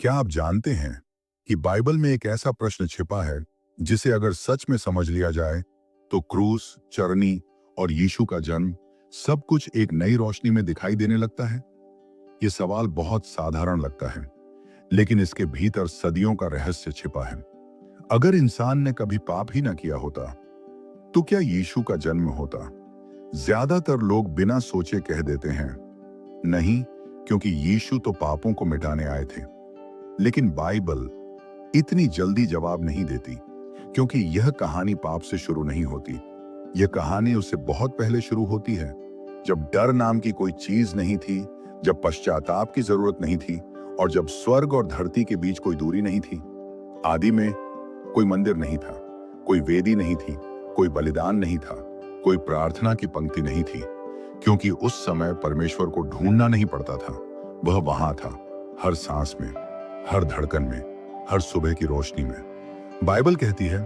क्या आप जानते हैं कि बाइबल में एक ऐसा प्रश्न छिपा है जिसे अगर सच में समझ लिया जाए तो क्रूस, चरनी और यीशु का जन्म सब कुछ एक नई रोशनी में दिखाई देने लगता है। ये सवाल बहुत साधारण लगता है, लेकिन इसके भीतर सदियों का रहस्य छिपा है। अगर इंसान ने कभी पाप ही ना किया होता, तो क्या यीशु का जन्म होता? ज्यादातर लोग बिना सोचे कह देते हैं, नहीं, क्योंकि यीशु तो पापों को मिटाने आए थे। लेकिन बाइबल इतनी जल्दी जवाब नहीं देती, क्योंकि यह कहानी पाप से शुरू नहीं होती। यह कहानी उससे बहुत पहले शुरू होती है, जब डर नाम की कोई चीज नहीं थी, जब पश्चाताप की जरूरत नहीं थी और जब स्वर्ग और धरती के बीच कोई दूरी नहीं थी। आदि में कोई मंदिर नहीं था, कोई वेदी नहीं थी, कोई बलिदान नहीं था, कोई प्रार्थना की पंक्ति नहीं थी, क्योंकि उस समय परमेश्वर को ढूंढना नहीं पड़ता था। वह वहां था, हर सांस में, हर धड़कन में, हर सुबह की रोशनी में। बाइबल कहती है,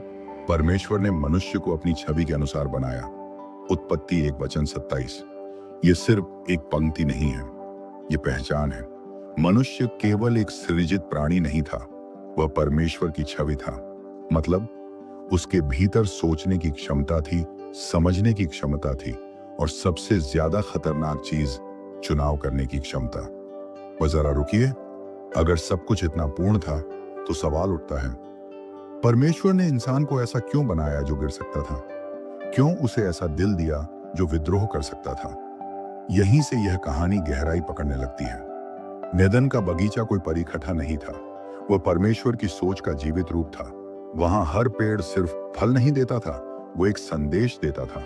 परमेश्वर ने मनुष्य को अपनी छवि के अनुसार बनाया। उत्पत्ति 1:27। ये सिर्फ एक पंक्ति नहीं है, ये पहचान है। मनुष्य केवल एक सृजित प्राणी नहीं था, वह परमेश्वर की छवि था। मतलब उसके भीतर सोचने की क्षमता थी, समझने की क्षमता थी और सबसे ज्यादा खतरनाक चीज, चुनाव करने की क्षमता। वह जरा रुकिए, अगर सब कुछ इतना पूर्ण था तो सवाल उठता है, परमेश्वर ने इंसान को ऐसा क्यों बनाया जो गिर सकता था? क्यों उसे ऐसा दिल दिया जो विद्रोह कर सकता था? यहीं से यह कहानी गहराई पकड़ने लगती है। नेदन का बगीचा कोई परिखटा नहीं था, वह परमेश्वर की सोच का जीवित रूप था। वहां हर पेड़ सिर्फ फल नहीं देता था, वो एक संदेश देता था।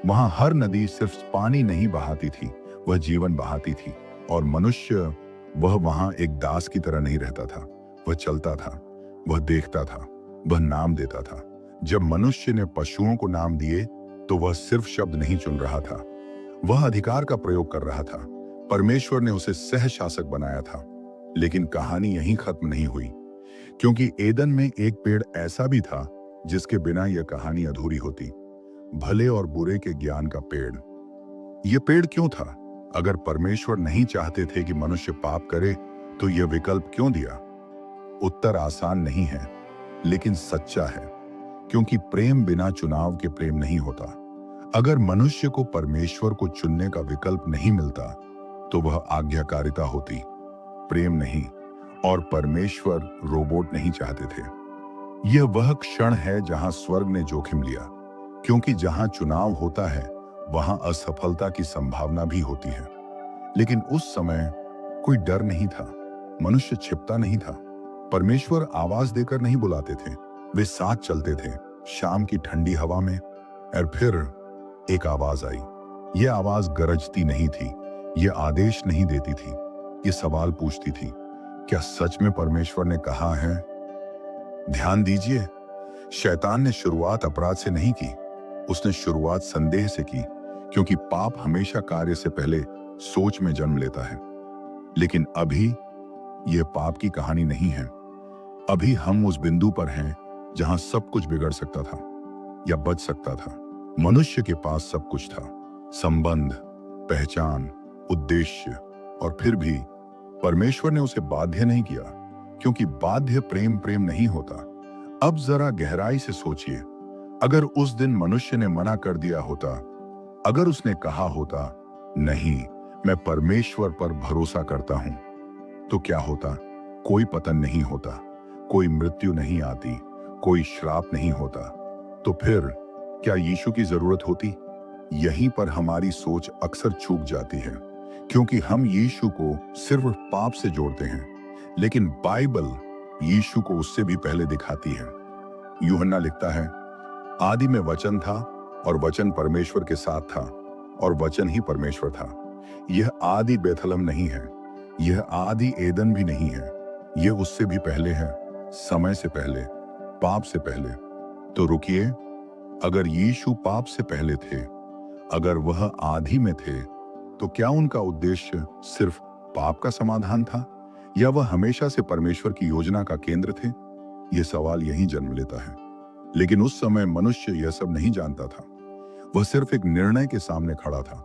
वहां हर नदी सिर्फ पानी नहीं बहाती थी, वह जीवन बहाती थी। और मनुष्य, वह वहां एक दास की तरह नहीं रहता था, वह चलता था, वह देखता था, वह नाम देता था। जब मनुष्य ने पशुओं को नाम दिए तो वह सिर्फ शब्द नहीं चुन रहा था, वह अधिकार का प्रयोग कर रहा था। परमेश्वर ने उसे सह शासक बनाया था। लेकिन कहानी यहीं खत्म नहीं हुई, क्योंकि एदन में एक पेड़ ऐसा भी था जिसके बिना यह कहानी अधूरी होती। भले और बुरे के ज्ञान का पेड़। यह पेड़ क्यों था? अगर परमेश्वर नहीं चाहते थे कि मनुष्य पाप करे तो यह विकल्प क्यों दिया? उत्तर आसान नहीं है, लेकिन सच्चा है, क्योंकि प्रेम बिना चुनाव के प्रेम नहीं होता। अगर मनुष्य को परमेश्वर को चुनने का विकल्प नहीं मिलता तो वह आज्ञाकारिता होती, प्रेम नहीं। और परमेश्वर रोबोट नहीं चाहते थे। यह वह क्षण है जहां स्वर्ग ने जोखिम लिया, क्योंकि जहां चुनाव होता है वहां असफलता की संभावना भी होती है। लेकिन उस समय कोई डर नहीं था, मनुष्य छिपता नहीं था। परमेश्वर आवाज देकर नहीं बुलाते थे, वे साथ चलते थे शाम की ठंडी हवा में। और फिर एक आवाज आई। यह आवाज गरजती नहीं थी, यह आदेश नहीं देती थी, यह सवाल पूछती थी, क्या सच में परमेश्वर ने कहा है? ध्यान दीजिए, शैतान ने शुरुआत अपराध से नहीं की, उसने शुरुआत संदेह से की, क्योंकि पाप हमेशा कार्य से पहले सोच में जन्म लेता है। लेकिन अभी यह पाप की कहानी नहीं है। अभी हम उस बिंदु पर हैं जहां सब कुछ बिगड़ सकता था या बच सकता था। मनुष्य के पास सब कुछ था, संबंध, पहचान, उद्देश्य, और फिर भी परमेश्वर ने उसे बाध्य नहीं किया, क्योंकि बाध्य प्रेम प्रेम नहीं होता। अब जरा गहराई से सोचिए, अगर उस दिन मनुष्य ने मना कर दिया होता, अगर उसने कहा होता, नहीं, मैं परमेश्वर पर भरोसा करता हूं, तो क्या होता? कोई पतन नहीं होता, कोई मृत्यु नहीं आती, कोई श्राप नहीं होता। तो फिर क्या यीशु की जरूरत होती? यहीं पर हमारी सोच अक्सर चूक जाती है, क्योंकि हम यीशु को सिर्फ पाप से जोड़ते हैं। लेकिन बाइबल यीशु को उससे भी पहले दिखाती है। यूहन्ना लिखता है, आदि में वचन था और वचन परमेश्वर के साथ था और वचन ही परमेश्वर था। यह आदि बेथलम नहीं है, यह आदि एदन भी नहीं है, यह उससे भी पहले है, समय से पहले, पाप से पहले। तो रुकिए, अगर यीशु पाप से पहले थे, अगर वह आदि में थे, तो क्या उनका उद्देश्य सिर्फ पाप का समाधान था, या वह हमेशा से परमेश्वर की योजना का केंद्र थे? यह सवाल यहीं जन्म लेता है। लेकिन उस समय मनुष्य यह सब नहीं जानता था। वह सिर्फ एक निर्णय के सामने खड़ा था,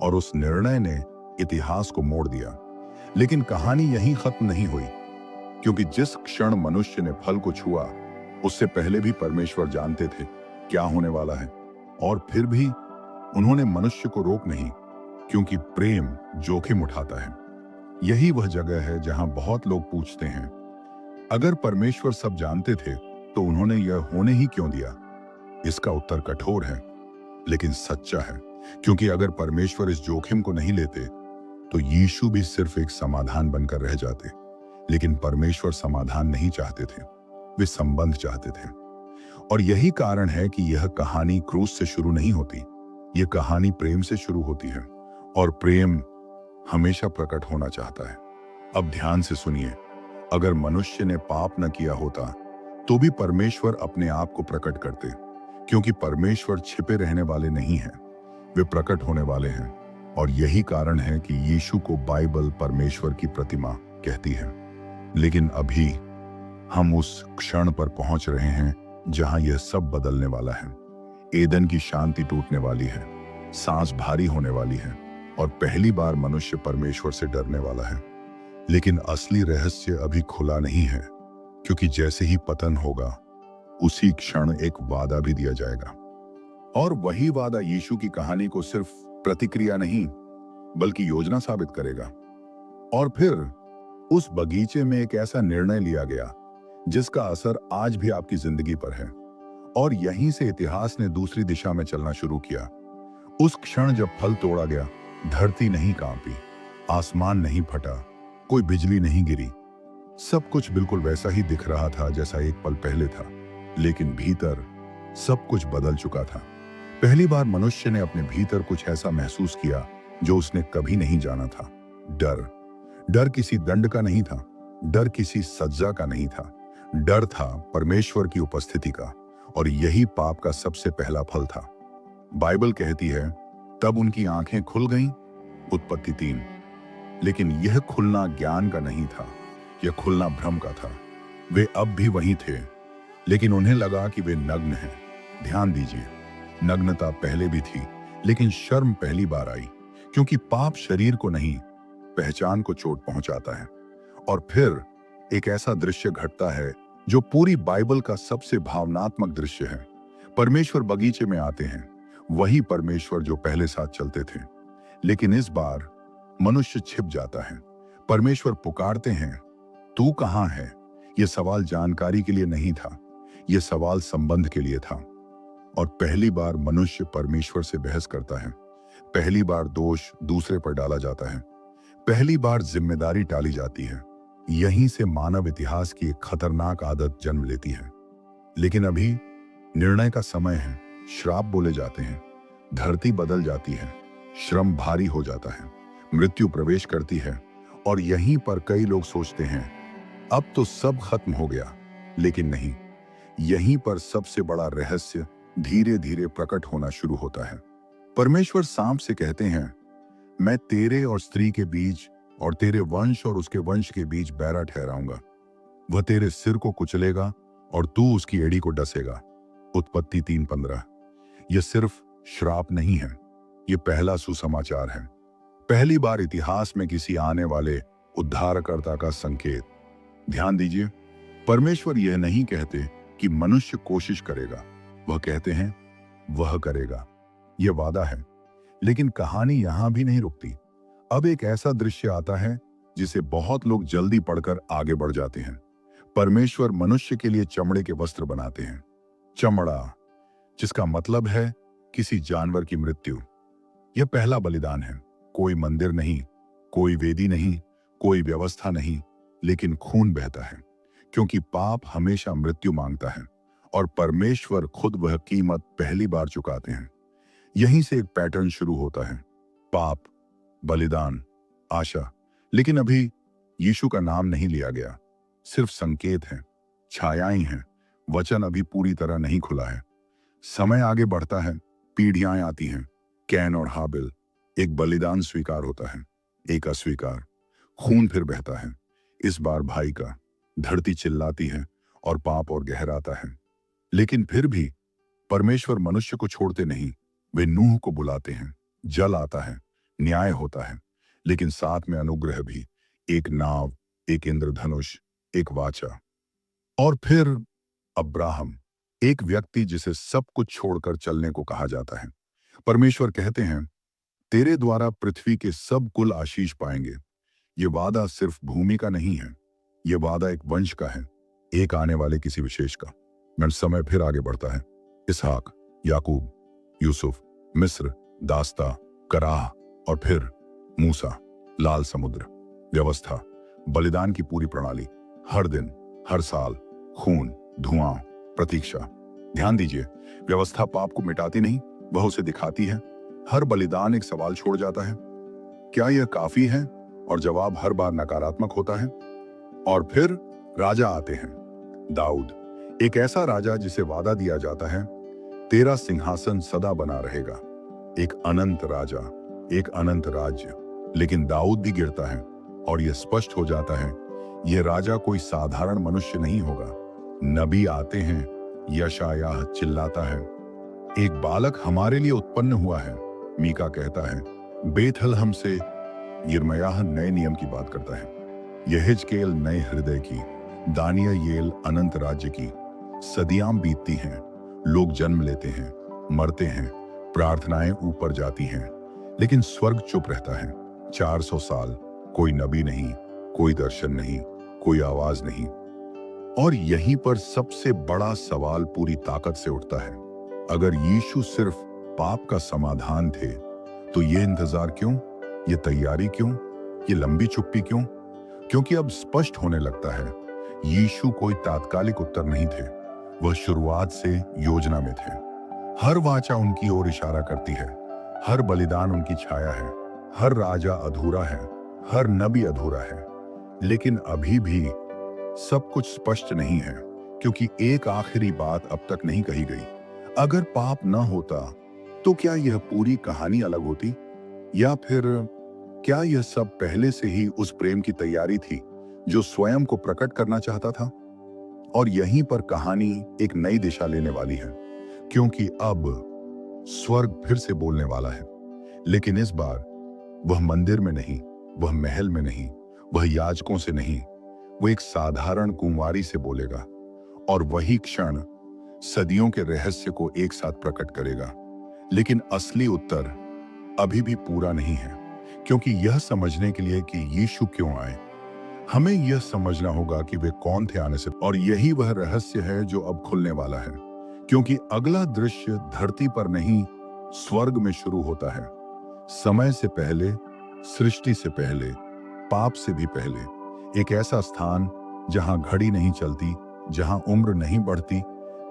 और उस निर्णय ने इतिहास को मोड़ दिया। लेकिन कहानी यहीं खत्म नहीं हुई। क्योंकि जिस क्षण मनुष्य ने फल को छुआ, उससे पहले भी परमेश्वर जानते थे क्या होने वाला है। और फिर भी उन्होंने मनुष्य को रोक नहीं, क्योंकि प्रेम जोखिम उठाता है। यही वह जगह है जहां बहुत लोग पूछते हैं, अगर परमेश्वर सब जानते थे तो उन्होंने यह होने ही क्यों दिया? इसका उत्तर कठोर है, लेकिन सच्चा है। क्योंकि अगर परमेश्वर इस जोखिम को नहीं लेते तो यीशु भी सिर्फ एक समाधान बनकर रह जाते। लेकिन परमेश्वर समाधान नहीं चाहते थे, वे संबंध चाहते थे। और यही कारण है कि यह कहानी क्रूस से शुरू नहीं होती, यह कहानी प्रेम से शुरू होती है। और प्रेम हमेशा प्रकट होना चाहता है। अब ध्यान से सुनिए, अगर मनुष्य ने पाप न किया होता तो भी परमेश्वर अपने आप को प्रकट करते, क्योंकि परमेश्वर छिपे रहने वाले नहीं हैं, वे प्रकट होने वाले हैं। और यही कारण है कि यीशु को बाइबल परमेश्वर की प्रतिमा कहती है। लेकिन अभी हम उस क्षण पर पहुंच रहे हैं जहां यह सब बदलने वाला है। एदन की शांति टूटने वाली है, सांस भारी होने वाली है, और पहली बार मनुष्य परमेश्वर से डरने वाला है। लेकिन असली रहस्य अभी खुला नहीं है, क्योंकि जैसे ही पतन होगा उसी क्षण एक वादा भी दिया जाएगा। और वही वादा यीशु की कहानी को सिर्फ प्रतिक्रिया नहीं बल्कि योजना साबित करेगा। और फिर उस बगीचे में एक ऐसा निर्णय लिया गया जिसका असर आज भी आपकी जिंदगी पर है। और यहीं से इतिहास ने दूसरी दिशा में चलना शुरू किया। उस क्षण जब फल तोड़ा गया, धरती नहीं कांपी, आसमान नहीं फटा, कोई बिजली नहीं गिरी, सब कुछ बिल्कुल वैसा ही दिख रहा था जैसा एक पल पहले था। लेकिन भीतर सब कुछ बदल चुका था। पहली बार मनुष्य ने अपने भीतर कुछ ऐसा महसूस किया जो उसने कभी नहीं जाना था। डर। डर किसी दंड का नहीं था, डर किसी सजा का नहीं था, डर था परमेश्वर की उपस्थिति का। और यही पाप का सबसे पहला फल था। बाइबल कहती है, तब उनकी आंखें खुल गईं, उत्पत्ति 3। लेकिन यह खुलना ज्ञान का नहीं था, यह खुलना भ्रम का था। वे अब भी वहीं थे, लेकिन उन्हें लगा कि वे नग्न हैं। ध्यान दीजिए, नग्नता पहले भी थी, लेकिन शर्म पहली बार आई, क्योंकि पाप शरीर को नहीं, पहचान को चोट पहुंचाता है। और फिर एक ऐसा दृश्य घटता है जो पूरी बाइबल का सबसे भावनात्मक दृश्य है। परमेश्वर बगीचे में आते हैं, वही परमेश्वर जो पहले साथ चलते थे। लेकिन इस बार मनुष्य छिप जाता है। परमेश्वर पुकारते हैं, तू कहां है? यह सवाल जानकारी के लिए नहीं था, यह सवाल संबंध के लिए था। और पहली बार मनुष्य परमेश्वर से बहस करता है। पहली बार दोष दूसरे पर डाला जाता है। पहली बार जिम्मेदारी टाली जाती है। यहीं से मानव इतिहास की एक खतरनाक आदत जन्म लेती है। लेकिन अभी निर्णय का समय है। श्राप बोले जाते हैं, धरती बदल जाती है, श्रम भारी हो जाता है, मृत्यु प्रवेश करती है। और यहीं पर कई लोग सोचते हैं, अब तो सब खत्म हो गया। लेकिन नहीं, यहीं पर सबसे बड़ा रहस्य धीरे धीरे प्रकट होना शुरू होता है। परमेश्वर सांप से कहते हैं, मैं तेरे और स्त्री के बीच और तेरे वंश और उसके वंश के बीच बैरा ठहराऊंगा। वह तेरे सिर को कुचलेगा और तू उसकी एड़ी को डसेगा। उत्पत्ति 3:15। यह सिर्फ श्राप नहीं है, यह पहला सुसमाचार है। पहली बार इतिहास में किसी आने वाले उद्धारकर्ता का संकेत। ध्यान दीजिए, परमेश्वर यह नहीं कहते कि मनुष्य कोशिश करेगा, वह कहते हैं वह करेगा। यह वादा है। लेकिन कहानी यहां भी नहीं रुकती। अब एक ऐसा दृश्य आता है जिसे बहुत लोग जल्दी पढ़कर आगे बढ़ जाते हैं। परमेश्वर मनुष्य के लिए चमड़े के वस्त्र बनाते हैं। चमड़ा, जिसका मतलब है किसी जानवर की मृत्यु। यह पहला बलिदान है। कोई मंदिर नहीं, कोई वेदी नहीं, कोई व्यवस्था नहीं, लेकिन खून बहता है, क्योंकि पाप हमेशा मृत्यु मांगता है और परमेश्वर खुद वह कीमत पहली बार चुकाते हैं। यहीं से एक पैटर्न शुरू होता है। पाप, बलिदान, आशा। लेकिन अभी यीशु का नाम नहीं लिया गया, सिर्फ संकेत हैं, छायाएं हैं। वचन अभी पूरी तरह नहीं खुला है। समय आगे बढ़ता है, पीढ़ियां आती हैं। कैन और हाबिल, एक बलिदान स्वीकार होता है, एक अस्वीकार। खून फिर बहता है, इस बार भाई का। धरती चिल्लाती है और पाप और गहराता है। लेकिन फिर भी परमेश्वर मनुष्य को छोड़ते नहीं। वे नूह को बुलाते हैं, जल आता है, न्याय होता है, लेकिन साथ में अनुग्रह भी। एक नाव, एक इंद्रधनुष, एक वाचा। और फिर अब्राहम, एक व्यक्ति जिसे सब कुछ छोड़कर चलने को कहा जाता है। परमेश्वर कहते हैं, तेरे द्वारा पृथ्वी के सब कुल आशीष पाएंगे। ये वादा सिर्फ भूमि का नहीं है, ये वादा एक वंश का है, एक आने वाले किसी विशेष का। मैं समय फिर आगे बढ़ता है। इसहाक, याकूब, यूसुफ, मिस्र, दास्ता, कराह और फिर मूसा, लाल समुद्र, व्यवस्था, बलिदान की पूरी प्रणाली, हर दिन, हर साल, खून, धुआं, प्रतीक्षा। ध्यान दीजिए, व्यवस्था पाप को मिटाती नहीं, वह उसे दिखाती है। हर बलिदान एक सवाल छोड़ जाता है, क्या यह काफी है? और जवाब हर बार नकारात्मक होता है। और फिर राजा आते हैं। दाऊद, एक ऐसा राजा जिसे वादा दिया जाता है, तेरा सिंहासन सदा बना रहेगा। एक अनंत राजा, एक अनंत राज्य। लेकिन दाऊद भी गिरता है और यह स्पष्ट हो जाता है, यह राजा कोई साधारण मनुष्य नहीं होगा। नबी आते हैं, यशायाह चिल्लाता है, एक बालक हमारे लिए उत्पन्न हुआ है। मीका कहता है, बेथलहम से। यिर्मयाह नए नियम की बात करता है, यहेजकेल नए हृदय की, दानियेल अनंत राज्य की। सदियां बीतती हैं, लोग जन्म लेते हैं, मरते हैं, प्रार्थनाएं ऊपर जाती हैं, लेकिन स्वर्ग चुप रहता है। 400 साल, कोई नबी नहीं, कोई दर्शन नहीं, कोई आवाज नहीं। और यहीं पर सबसे बड़ा सवाल पूरी ताकत से उठता है, अगर यीशु सिर्फ पाप का समाधान थे, तो ये इंतजार क्यों, ये तैयारी क्यों, ये लंबी चुप्पी क्यों? क्योंकि अब स्पष्ट होने लगता है, यीशु कोई तात्कालिक उत्तर नहीं थे, वह शुरुआत से योजना में थे। हर वाचा उनकी ओर इशारा करती है, हर बलिदान उनकी छाया है, हर राजा अधूरा है, हर नबी अधूरा है। लेकिन अभी भी सब कुछ स्पष्ट नहीं है, क्योंकि एक आखिरी बात अब तक नहीं कही गई। अगर पाप न होता, तो क्या यह पूरी कहानी अलग होती? या फिर क्या यह सब पहले से ही उस प्रेम की तैयारी थी जो स्वयं को प्रकट करना चाहता था? और यहीं पर कहानी एक नई दिशा लेने वाली है, क्योंकि अब स्वर्ग फिर से बोलने वाला है। लेकिन इस बार वह मंदिर में नहीं, वह महल में नहीं, वह याजकों से नहीं, वो एक साधारण कुंवारी से बोलेगा। और वही क्षण सदियों के रहस्य को एक साथ प्रकट करेगा। लेकिन असली उत्तर अभी भी पूरा नहीं है, क्योंकि यह समझने के लिए कि यीशु क्यों आए, हमें यह समझना होगा कि वे कौन थे आने से। और यही वह रहस्य है जो अब खुलने वाला है, क्योंकि अगला दृश्य धरती पर नहीं, स्वर्ग में शुरू होता है। समय से पहले, सृष्टि से पहले, पाप से भी पहले, एक ऐसा स्थान जहां घड़ी नहीं चलती, जहां उम्र नहीं बढ़ती,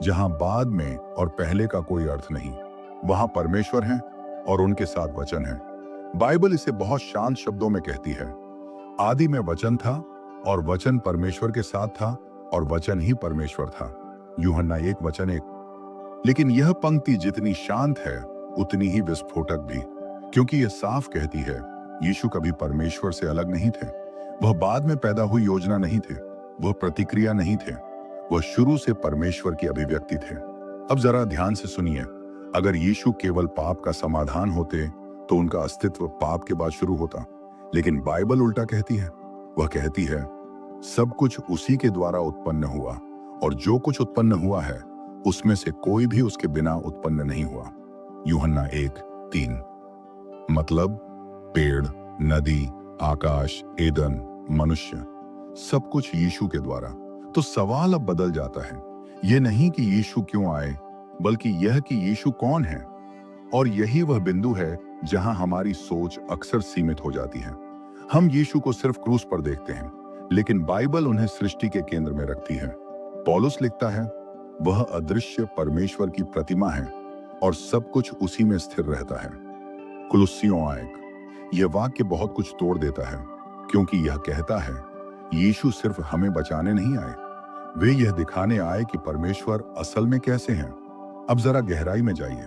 जहां बाद में और पहले का कोई अर्थ नहीं। वहां परमेश्वर हैं और उनके साथ वचन है। बाइबल इसे बहुत शांत शब्दों में कहती है, आदि में वचन था और वचन परमेश्वर के साथ था और वचन ही परमेश्वर था। यूहन्ना 1:1। लेकिन यह पंक्ति जितनी शांत है, उतनी ही विस्फोटक भी, क्योंकि यह साफ कहती है, यीशु कभी परमेश्वर से अलग नहीं थे। वह बाद में पैदा हुई योजना नहीं थे, वह प्रतिक्रिया नहीं थे, वह शुरू से परमेश्वर की अभिव्यक्ति थे। अब जरा ध्यान से सुनिए, अगर यीशु केवल पाप का समाधान होते, तो उनका अस्तित्व पाप के बाद शुरू होता। लेकिन बाइबल उल्टा कहती है। वह कहती है, सब कुछ उसी के द्वारा उत्पन्न हुआ, और जो कुछ उत्पन्न हुआ है, उसमें से कोई भी उसके बिना उत्पन्न नहीं हुआ। यूहन्ना 1:3। मतलब पेड़, नदी, आकाश, एदन, मनुष्य, सब कुछ यीशु के द्वारा। तो सवाल अब बदल जाता है, यह नहीं कि यीशु क्यों आए, बल्कि यह कि यीशु कौन है। और यही वह बिंदु है जहां हमारी सोच अक्सर सीमित हो जाती है। हम यीशु को सिर्फ क्रूस पर देखते हैं, लेकिन बाइबल उन्हें सृष्टि के केंद्र में रखती है। पौलुस लिखता है, वह अदृश्य परमेश्वर की प्रतिमा है और सब कुछ उसी में स्थिर रहता है। कुलुस्सियों 1। यह वाक्य बहुत कुछ तोड़ देता है, क्योंकि यह कहता है, यीशु सिर्फ हमें बचाने नहीं आए, वे यह दिखाने आए कि परमेश्वर असल में कैसे हैं। अब जरा गहराई में जाइए,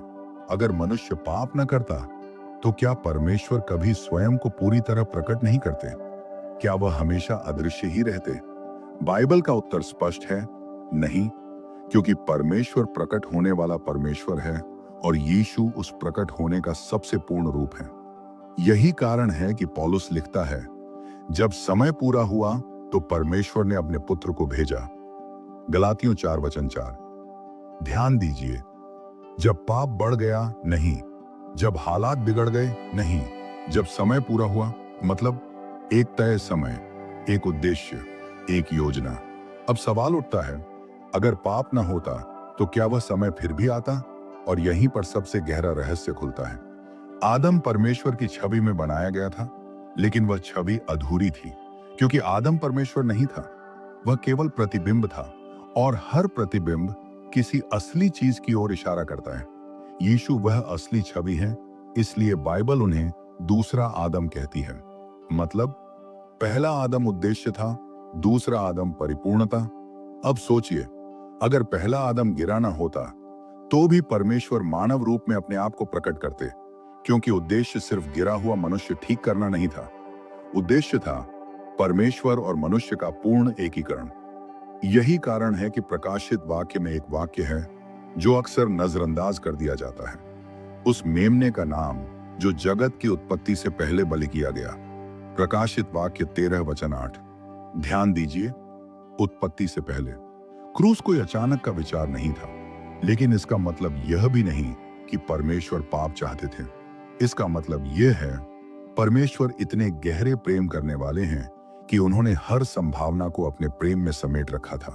अगर मनुष्य पाप न करता, तो क्या परमेश्वर कभी स्वयं को पूरी तरह प्रकट नहीं करते? क्या वह हमेशा अदृश्य ही रहते? बाइबल का उत्तर स्पष्ट है, नहीं, क्योंकि परमेश्वर प्रकट होने वाला परमेश्वर है और यीशु उस प्रकट होने का सबसे पूर्ण रूप है। यही कारण है कि पौलुस लिखता है, जब समय पूरा हुआ तो परमेश्वर ने अपने पुत्र को भेजा। गलातियों 4:4। ध्यान दीजिए, जब पाप बढ़ गया नहीं, जब हालात बिगड़ गए नहीं, जब समय पूरा हुआ, मतलब एक तय समय, एक उद्देश्य, एक योजना। अब सवाल उठता है, अगर पाप ना होता तो क्या वह समय फिर भी आता? और यहीं पर सबसे गहरा रहस्य खुलता है। आदम परमेश्वर की छवि में बनाया गया था, लेकिन वह छवि अधूरी थी, क्योंकि आदम परमेश्वर नहीं था, वह केवल प्रतिबिंब था, और हर प्रतिबिंब किसी असली चीज की ओर इशारा करता है। यीशु वह असली छवि है, इसलिए बाइबल उन्हें दूसरा आदम कहती है। मतलब पहला आदम उद्देश्य था, दूसरा आदम परिपूर्णता। अब सोचिए, अगर पहला आदम गिरा ना होता तो भी परमेश्वर मानव रूप में अपने आप को प्रकट करते, क्योंकि उद्देश्य सिर्फ गिरा हुआ मनुष्य ठीक करना नहीं था। उद्देश्य था परमेश्वर और मनुष्य का पूर्ण एकीकरण। यही कारण है कि प्रकाशित वाक्य में एक वाक्य है जो अक्सर नजरअंदाज कर दिया जाता है। उस मेमने का नाम जो जगत की उत्पत्ति से पहले बलि किया गया। प्रकाशित वाक्य 13:8। ध्यान दीजिए, उत्पत्ति से पहले। क्रूस कोई अचानक का विचार नहीं था, लेकिन इसका मतलब यह भी नहीं कि परमेश्वर पाप चाहते थे। इसका मतलब यह है, परमेश्वर इतने गहरे प्रेम करने वाले हैं कि उन्होंने हर संभावना को अपने प्रेम में समेट रखा था।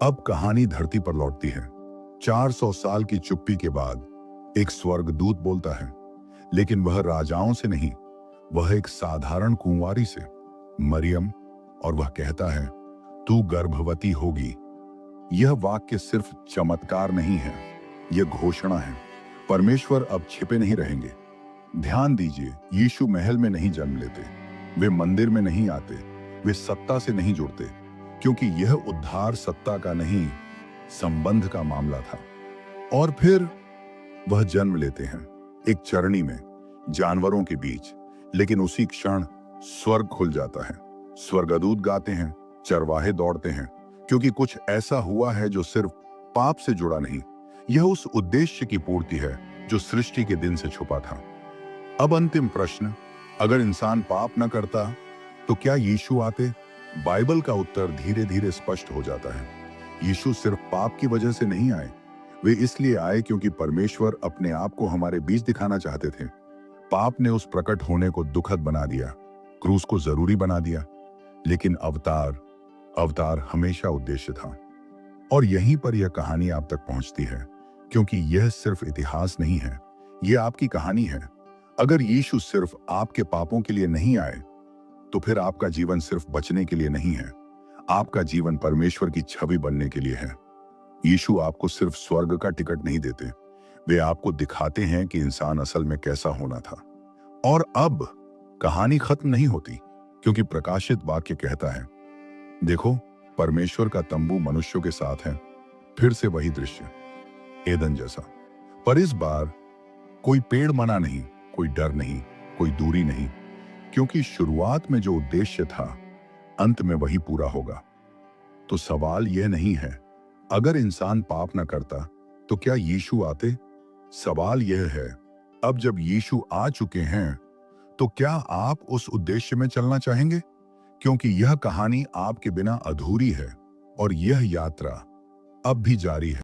अब कहानी धरती पर लौटती है। 400 साल की चुप्पी के बाद एक स्वर्गदूत बोलता है, लेकिन वह राजाओं से नहीं, वह एक साधारण कुंवारी से, मरियम, और वह कहता है, तू गर्भवती होगी। यह वाक्य सिर्फ चमत्कार नहीं है, यह घोषणा है। परमेश्वर अब छिपे नहीं रहेंगे। ध्यान दीजिए, यीशु महल में नहीं जन्म लेते, वे मंदिर में नहीं आते, वे सत्ता से नहीं जुड़ते, क्योंकि यह उद्धार सत्ता का नहीं, संबंध का मामला था। और फिर वह जन्म लेते हैं एक चरनी में, जानवरों के बीच, लेकिन उसी क्षण स्वर्ग खुल जाता है। स्वर्गदूत गाते हैं, चरवाहे दौड़ते हैं, क्योंकि कुछ ऐसा हुआ है जो सिर्फ पाप से जुड़ा नहीं, यह उस उद्देश्य की पूर्ति है जो सृष्टि के दिन से छुपा था। अब अंतिम प्रश्न, अगर इंसान पाप न करता तो क्या यीशु आते? बाइबल का उत्तर धीरे धीरे स्पष्ट हो जाता है। यीशु सिर्फ पाप की वजह से नहीं आए, वे इसलिए आए क्योंकि परमेश्वर अपने आप को हमारे बीच दिखाना चाहते थे। पाप ने उस प्रकट होने को दुखद बना दिया, क्रूस को जरूरी बना दिया, लेकिन अवतार हमेशा उद्देश्य था। और यहीं पर यह कहानी आप तक पहुंचती है, क्योंकि यह सिर्फ इतिहास नहीं है, यह आपकी कहानी है। अगर यीशु सिर्फ आपके पापों के लिए नहीं आए, तो फिर आपका जीवन सिर्फ बचने के लिए नहीं है, आपका जीवन परमेश्वर की छवि बनने के लिए है। यीशु आपको सिर्फ स्वर्ग का टिकट नहीं देते, वे आपको दिखाते हैं कि इंसान असल में कैसा होना था। और अब कहानी खत्म नहीं होती, क्योंकि प्रकाशित वाक्य कहता है, देखो, परमेश्वर का तंबू मनुष्यों के साथ है। फिर से वही दृश्य, एदन जैसा, पर इस बार कोई पेड़ मना नहीं, कोई डर नहीं, कोई दूरी नहीं, क्योंकि शुरुआत में जो उद्देश्य था, अंत में वही पूरा होगा। तो सवाल यह नहीं है, अगर इंसान पाप न करता तो क्या यीशु आते? सवाल यह है, अब जब यीशु आ चुके हैं, तो क्या आप उस उद्देश्य में चलना चाहेंगे? क्योंकि यह कहानी आपके बिना अधूरी है, और यह यात्रा अब भी जारी है।